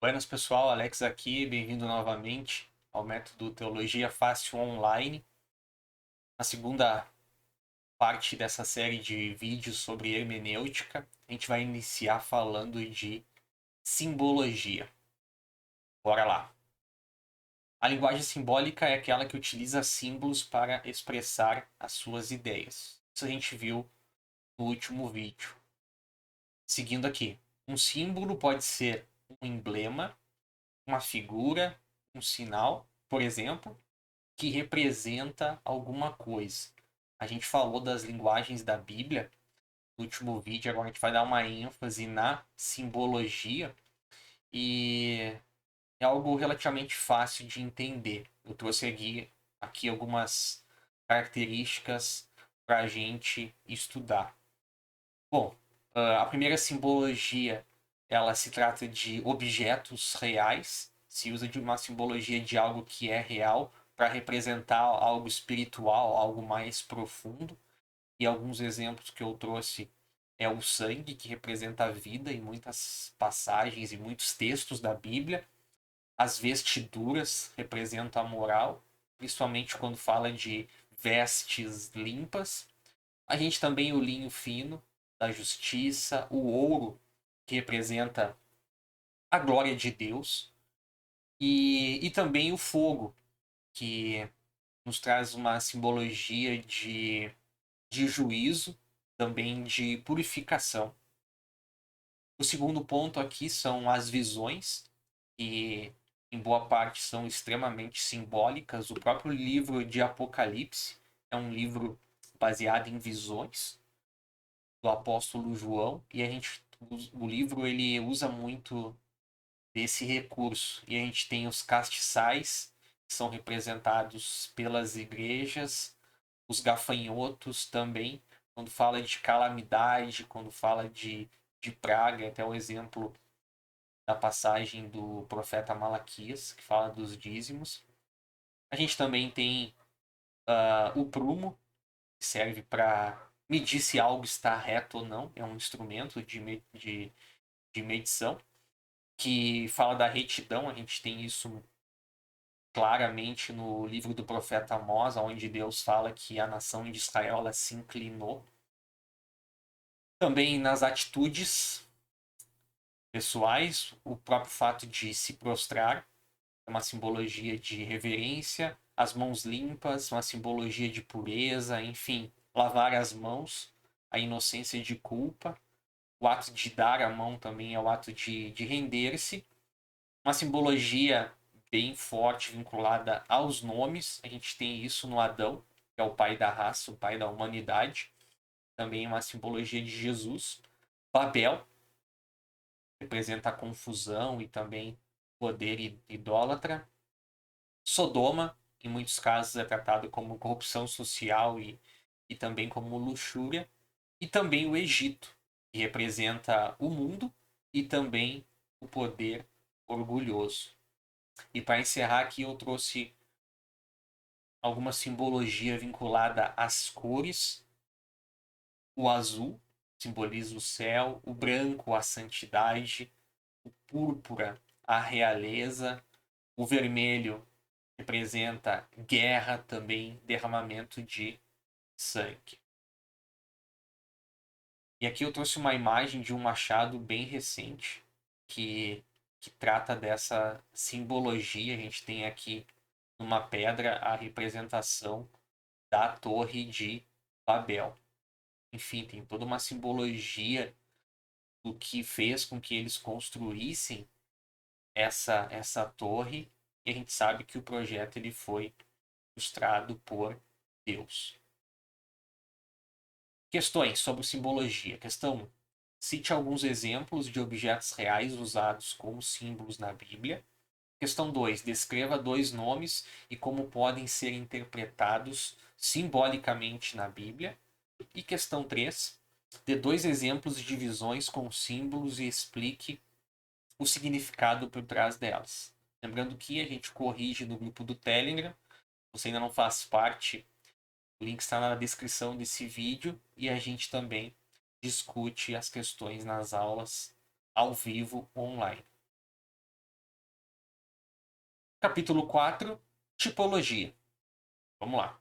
Buenas pessoal, Alex aqui, bem-vindo novamente ao método Teologia Fácil Online. Na segunda parte dessa série de vídeos sobre hermenêutica, a gente vai iniciar falando de simbologia. Bora lá! A linguagem simbólica é aquela que utiliza símbolos para expressar as suas ideias. Isso a gente viu no último vídeo. Seguindo aqui, um símbolo pode ser um emblema, uma figura, um sinal, por exemplo, que representa alguma coisa. A gente falou das linguagens da Bíblia no último vídeo, agora a gente vai dar uma ênfase na simbologia e é algo relativamente fácil de entender. Eu trouxe aqui algumas características para a gente estudar. Bom, a primeira simbologia ela se trata de objetos reais, se usa de uma simbologia de algo que é real para representar algo espiritual, algo mais profundo. E alguns exemplos que eu trouxe é o sangue, que representa a vida em muitas passagens e muitos textos da Bíblia. As vestiduras representam a moral, principalmente quando fala de vestes limpas. A gente também o linho fino da justiça, o ouro, que representa a glória de Deus, e também o fogo, que nos traz uma simbologia de juízo, também de purificação. O segundo ponto aqui são as visões, que em boa parte são extremamente simbólicas. O próprio livro de Apocalipse é um livro baseado em visões do apóstolo João, e o livro ele usa muito desse recurso. E a gente tem os castiçais, que são representados pelas igrejas, os gafanhotos também, quando fala de calamidade, quando fala de praga, até o exemplo da passagem do profeta Malaquias, que fala dos dízimos. A gente também tem o prumo, que serve para medir se algo está reto ou não, é um instrumento de medição, que fala da retidão. A gente tem isso claramente no livro do profeta Amós, onde Deus fala que a nação de Israel ela se inclinou. Também nas atitudes pessoais, o próprio fato de se prostrar é uma simbologia de reverência, as mãos limpas, uma simbologia de pureza, enfim, lavar as mãos, a inocência de culpa. O ato de dar a mão também é o ato de render-se. Uma simbologia bem forte vinculada aos nomes. A gente tem isso no Adão, que é o pai da raça, o pai da humanidade. Também uma simbologia de Jesus. Babel representa a confusão e também poder idólatra. Sodoma, em muitos casos, é tratado como corrupção social e também como luxúria. E também o Egito, que representa o mundo e também o poder orgulhoso. E para encerrar aqui, eu trouxe alguma simbologia vinculada às cores. O azul simboliza o céu, o branco a santidade, o púrpura a realeza, o vermelho representa guerra também, derramamento de sangue. E aqui eu trouxe uma imagem de um machado bem recente que trata dessa simbologia. A gente tem aqui numa pedra a representação da Torre de Babel. Enfim, tem toda uma simbologia do que fez com que eles construíssem essa torre, e a gente sabe que o projeto ele foi frustrado por Deus. Questões sobre simbologia. Questão 1. Cite alguns exemplos de objetos reais usados como símbolos na Bíblia. Questão 2. Descreva dois nomes e como podem ser interpretados simbolicamente na Bíblia. E questão 3. Dê dois exemplos de divisões com símbolos e explique o significado por trás delas. Lembrando que a gente corrige no grupo do Telegram. Você ainda não faz parte, o link está na descrição desse vídeo, e a gente também discute as questões nas aulas ao vivo online. Capítulo 4, tipologia. Vamos lá.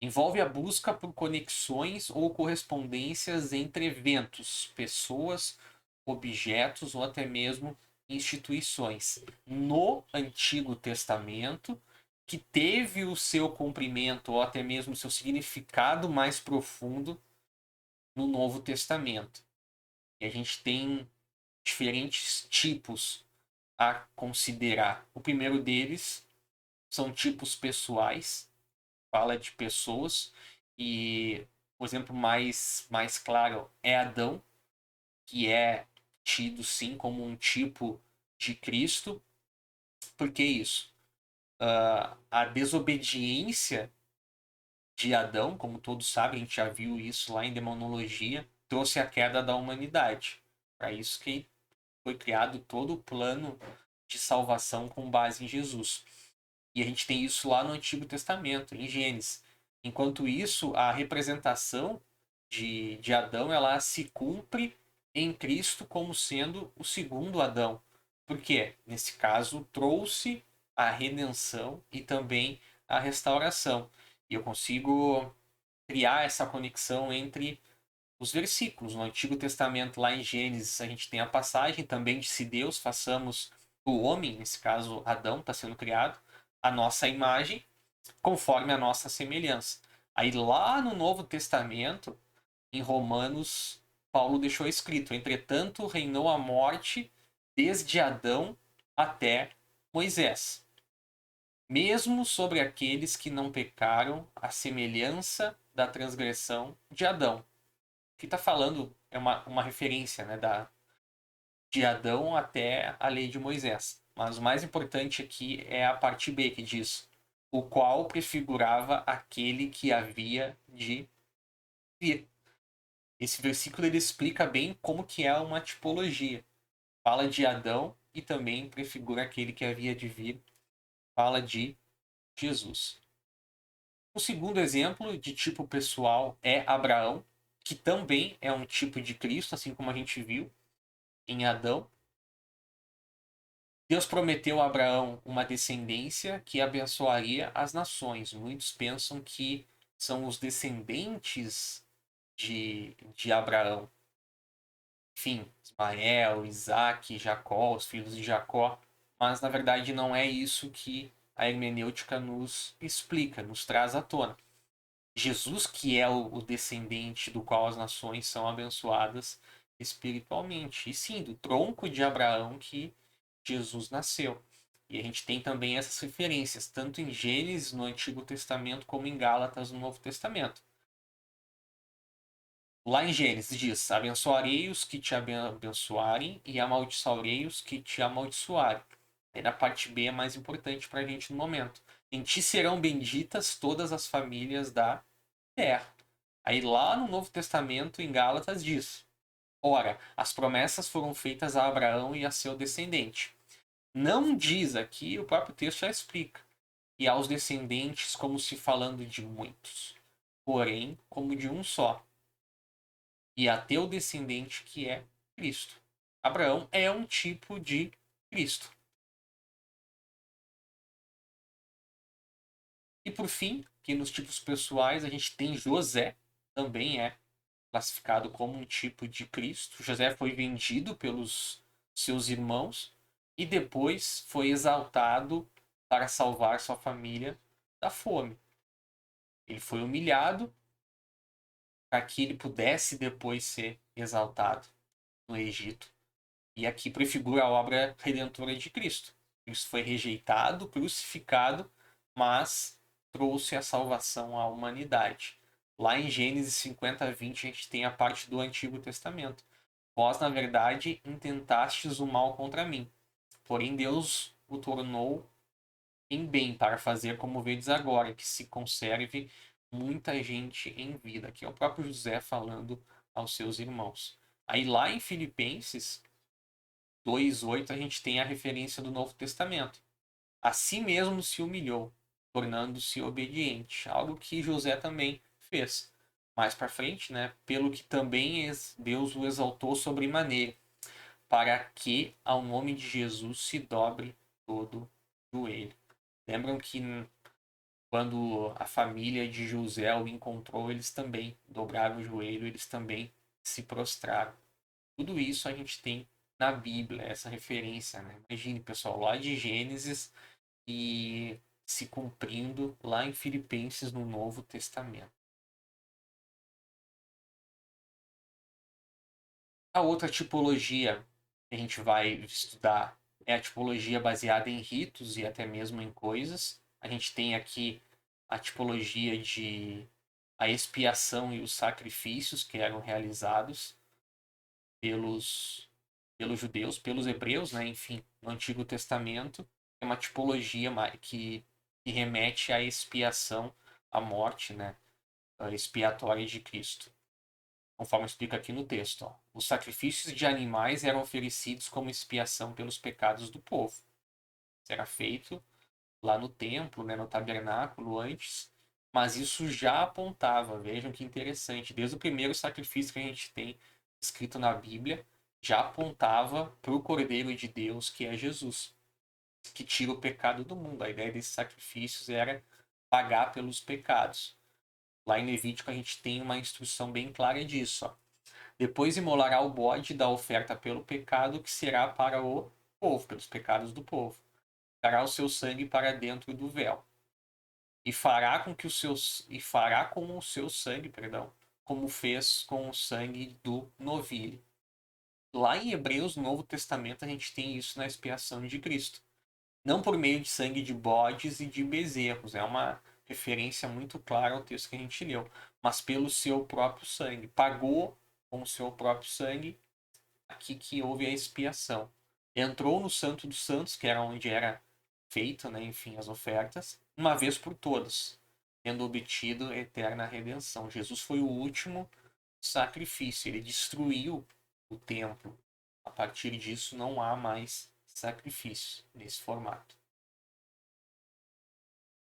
Envolve a busca por conexões ou correspondências entre eventos, pessoas, objetos ou até mesmo instituições no Antigo Testamento, que teve o seu cumprimento ou até mesmo o seu significado mais profundo no Novo Testamento. E a gente tem diferentes tipos a considerar. O primeiro deles são tipos pessoais, fala de pessoas, e o exemplo mais claro é Adão, que é tido sim como um tipo de Cristo. Por que isso? A desobediência de Adão, como todos sabem, a gente já viu isso lá em Demonologia, trouxe a queda da humanidade. Para isso que foi criado todo o plano de salvação com base em Jesus. E a gente tem isso lá no Antigo Testamento, em Gênesis. Enquanto isso, a representação de Adão ela se cumpre em Cristo como sendo o segundo Adão. Por quê? Nesse caso, trouxe a redenção e também a restauração. E eu consigo criar essa conexão entre os versículos. No Antigo Testamento, lá em Gênesis, a gente tem a passagem também de se Deus façamos o homem, nesse caso Adão está sendo criado, a nossa imagem, conforme a nossa semelhança. Aí lá no Novo Testamento, em Romanos, Paulo deixou escrito: entretanto, reinou a morte desde Adão até Moisés, mesmo sobre aqueles que não pecaram, a semelhança da transgressão de Adão. Que está falando é uma referência, né, de Adão até a lei de Moisés. Mas o mais importante aqui é a parte B, que diz: o qual prefigurava aquele que havia de vir. Esse versículo ele explica bem como que é uma tipologia. Fala de Adão e também prefigura aquele que havia de vir. Fala de Jesus. O segundo exemplo de tipo pessoal é Abraão, que também é um tipo de Cristo, assim como a gente viu em Adão. Deus prometeu a Abraão uma descendência que abençoaria as nações. Muitos pensam que são os descendentes de Abraão. Enfim, Ismael, Isaac, Jacó, os filhos de Jacó. Mas na verdade não é isso que a hermenêutica nos explica, nos traz à tona. Jesus, que é o descendente do qual as nações são abençoadas espiritualmente. E sim, do tronco de Abraão que Jesus nasceu. E a gente tem também essas referências, tanto em Gênesis, no Antigo Testamento, como em Gálatas, no Novo Testamento. Lá em Gênesis diz: abençoarei os que te abençoarem e amaldiçoarei os que te amaldiçoarem. Aí na parte B é mais importante para a gente no momento. Em ti serão benditas todas as famílias da terra. Aí lá no Novo Testamento, em Gálatas, diz: ora, as promessas foram feitas a Abraão e a seu descendente. Não diz aqui, o próprio texto já explica. E aos descendentes, como se falando de muitos, porém, como de um só. E a teu descendente, que é Cristo. Abraão é um tipo de Cristo. E por fim, que nos tipos pessoais, a gente tem José, também é classificado como um tipo de Cristo. José foi vendido pelos seus irmãos e depois foi exaltado para salvar sua família da fome. Ele foi humilhado para que ele pudesse depois ser exaltado no Egito. E aqui prefigura a obra redentora de Cristo. Cristo foi rejeitado, crucificado, mas trouxe a salvação à humanidade. Lá em Gênesis 50:20 a gente tem a parte do Antigo Testamento. Vós, na verdade, intentastes o mal contra mim, porém Deus o tornou em bem para fazer como vedes agora, que se conserve muita gente em vida. Aqui é o próprio José falando aos seus irmãos. Aí lá em Filipenses 2:8 a gente tem a referência do Novo Testamento. A si mesmo se humilhou, tornando-se obediente, algo que José também fez. Mais para frente, né, pelo que também Deus o exaltou sobremaneira, para que ao nome de Jesus se dobre todo joelho. Lembram que quando a família de José o encontrou, eles também dobraram o joelho, eles também se prostraram. Tudo isso a gente tem na Bíblia, essa referência, né? Imagine, pessoal, lá de Gênesis e se cumprindo lá em Filipenses no Novo Testamento. A outra tipologia que a gente vai estudar é a tipologia baseada em ritos e até mesmo em coisas. A gente tem aqui a tipologia de a expiação e os sacrifícios que eram realizados pelos, pelos judeus, pelos hebreus, né? Enfim, no Antigo Testamento. É uma tipologia que remete à expiação, à morte, né? Expiatória de Cristo. Conforme explica aqui no texto. Ó. Os sacrifícios de animais eram oferecidos como expiação pelos pecados do povo. Isso era feito lá no templo, né, no tabernáculo antes, mas isso já apontava, vejam que interessante, desde o primeiro sacrifício que a gente tem escrito na Bíblia, já apontava para o Cordeiro de Deus, que é Jesus, que tira o pecado do mundo. A ideia desses sacrifícios era pagar pelos pecados. Lá em Levítico a gente tem uma instrução bem clara disso. Ó. Depois imolará o bode da oferta pelo pecado, que será para o povo, pelos pecados do povo. Dará o seu sangue para dentro do véu. E fará com que e fará com o seu sangue, perdão, como fez com o sangue do novilho. Lá em Hebreus, no Novo Testamento, a gente tem isso na expiação de Cristo. Não por meio de sangue de bodes e de bezerros, é uma referência muito clara ao texto que a gente leu, mas pelo seu próprio sangue. Pagou com o seu próprio sangue aqui que houve a expiação. Entrou no Santo dos Santos, que era onde era feita, né, enfim, as ofertas, uma vez por todas, tendo obtido eterna redenção. Jesus foi o último sacrifício, ele destruiu o templo. A partir disso não há mais sacrifício nesse formato.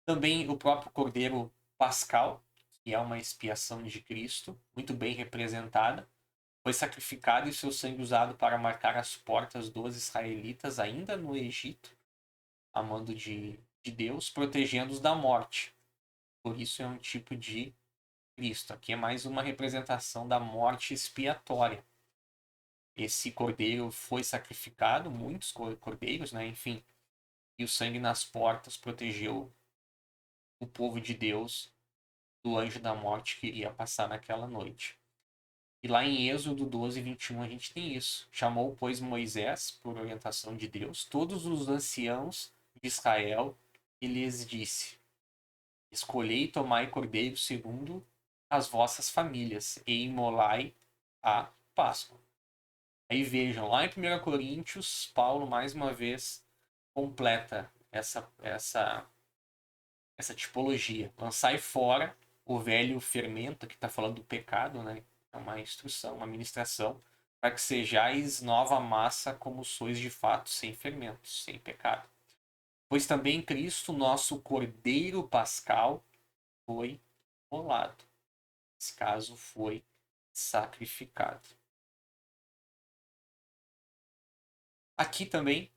Também o próprio Cordeiro Pascal, que é uma expiação de Cristo, muito bem representada, foi sacrificado e seu sangue usado para marcar as portas dos israelitas ainda no Egito, a mando de Deus, protegendo-os da morte. Por isso é um tipo de Cristo. Aqui é mais uma representação da morte expiatória. Esse cordeiro foi sacrificado, muitos cordeiros, né? Enfim, e o sangue nas portas protegeu o povo de Deus do anjo da morte que iria passar naquela noite. E lá em Êxodo 12, 21, a gente tem isso. Chamou, pois, Moisés, por orientação de Deus, todos os anciãos de Israel e lhes disse: Escolhei e tomai cordeiro segundo as vossas famílias e imolai a Páscoa. Aí vejam, lá em 1 Coríntios, Paulo mais uma vez completa essa tipologia. Lançai fora o velho fermento, que está falando do pecado, né? É uma instrução, uma ministração, para que sejais nova massa como sois de fato, sem fermento, sem pecado. Pois também Cristo, nosso Cordeiro Pascal, foi molado. Nesse caso, foi sacrificado. Aqui também,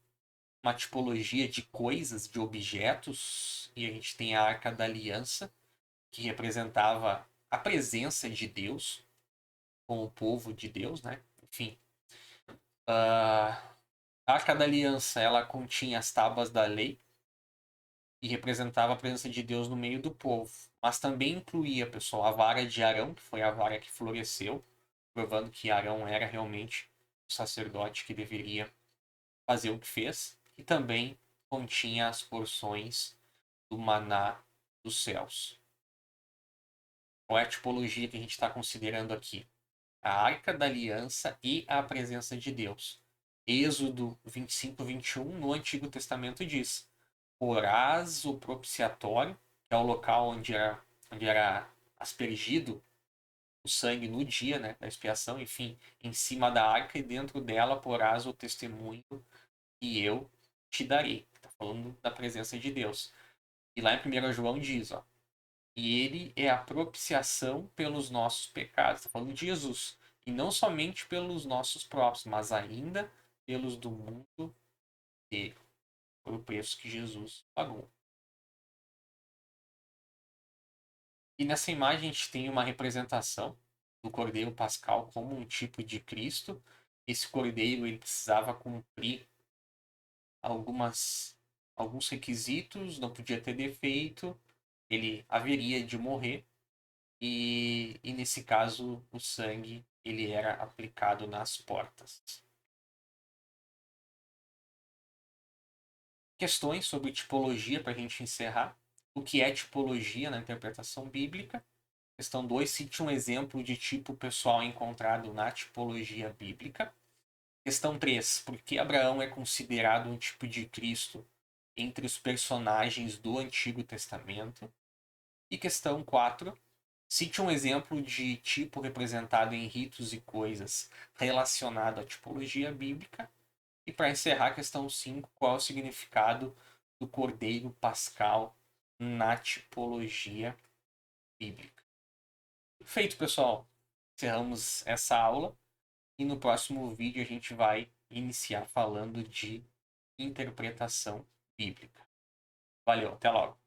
uma tipologia de coisas, de objetos, e a gente tem a Arca da Aliança, que representava a presença de Deus com o povo de Deus, né? Enfim, a Arca da Aliança, ela continha as tábuas da lei e representava a presença de Deus no meio do povo, mas também incluía, pessoal, a vara de Arão, que foi a vara que floresceu, provando que Arão era realmente o sacerdote que deveria fazer o que fez, e também continha as porções do maná dos céus. Qual é a tipologia que a gente está considerando aqui? A Arca da Aliança e a presença de Deus. Êxodo 25, 21, no Antigo Testamento diz: Porás o propiciatório, que é o local onde era aspergido o sangue no dia, né, da expiação, enfim, em cima da arca, e dentro dela porás o testemunho que eu te darei. Está falando da presença de Deus. E lá em 1 João diz, ó, e ele é a propiciação pelos nossos pecados. Está falando de Jesus. E não somente pelos nossos próprios, mas ainda pelos do mundo inteiro. Por o preço que Jesus pagou. E nessa imagem a gente tem uma representação do Cordeiro Pascal como um tipo de Cristo. Esse Cordeiro ele precisava cumprir alguns requisitos, não podia ter defeito, ele haveria de morrer e nesse caso o sangue ele era aplicado nas portas. Questões sobre tipologia para a gente encerrar. O que é tipologia na interpretação bíblica? Questão 2. Cite um exemplo de tipo pessoal encontrado na tipologia bíblica. Questão 3. Por que Abraão é considerado um tipo de Cristo entre os personagens do Antigo Testamento? E questão 4. Cite um exemplo de tipo representado em ritos e coisas relacionado à tipologia bíblica. E para encerrar, questão 5. Qual é o significado do Cordeiro Pascal na tipologia bíblica? Feito, pessoal. Encerramos essa aula. E no próximo vídeo a gente vai iniciar falando de interpretação bíblica. Valeu, até logo.